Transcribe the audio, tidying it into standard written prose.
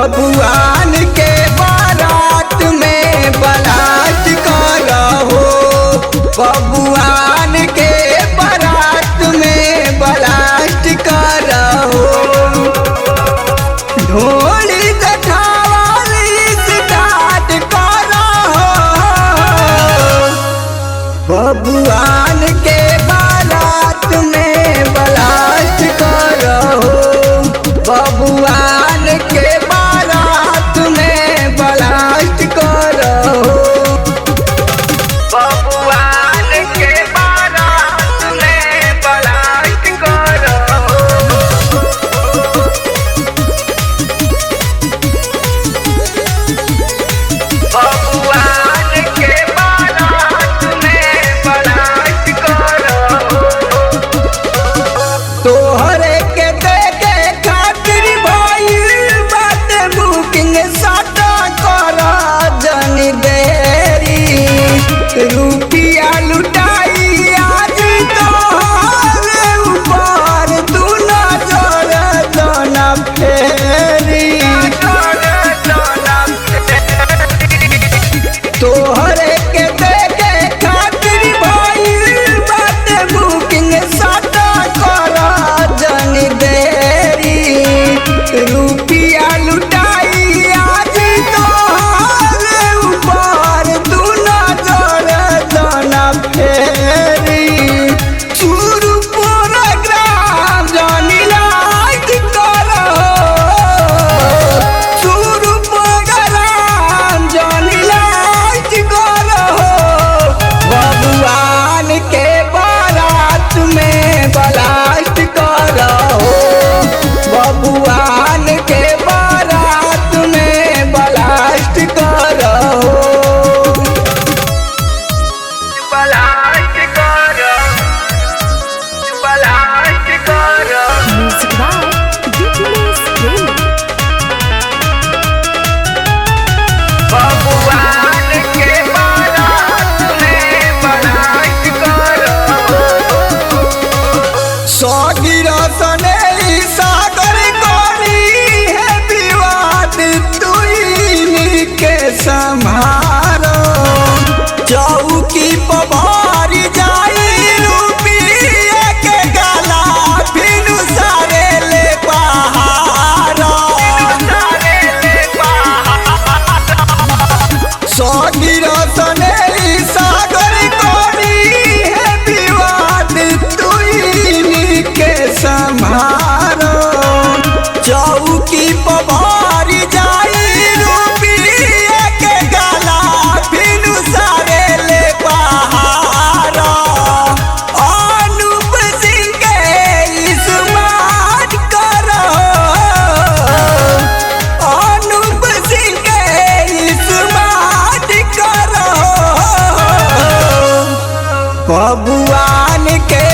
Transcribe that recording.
बबुआन के बारात में ब्लास्ट करहो। बबुआन के बारात में ब्लास्ट करहो। ढोली देखावली स्टार्ट करहो। बबुआन के बारात में ब्लास्ट करहो। बबुआन के बारात में ब्लास्ट करहो। बबुआन के बारात में ब्लास्ट करहो। बबुआन के बारात में ब्लास्ट करहो। तोहरे के देखे खातिर भइल बाटे बुकिंग साटा करा जनी देरी। रुपिया लुटाई आज तोहरे ऊपर तू नजर जना फेरी। तोहरे के देखे खातिर भइल बाटे बुकिंग साटा करा जनी देरी। रुपिया लुटाई आज तोहरे ऊपर तू नजर जना फेरी। शुरू प्रोग्राम जनी लाइक करहो। शुरू प्रोग्राम जनी लाइक करहो। बबुआन के बारात में ब्लास्ट करहो। बबुआन के बारात में ब्लास्ट करहो। ब्लास्ट करहो। ब्लास्ट करहो। Music by DJs Game. बबुआन के बारात में ब्लास्ट करहो। सौगिरा सने सागर करी है विवाद तुई के संभारो। चौकी पवारी जाई रुपिया के गाला फिनु सारे ले पहाड़ो। सौगिरा सने सागर करी है विवाद तुई के संभारो। चौकी पवारी जाई रुपिया के गाला फिनु सारे ले पहाड़ो। अनूप सिंह के स्मार्ट करहो। अनूप सिंह के स्मार्ट करहो। बबुआन के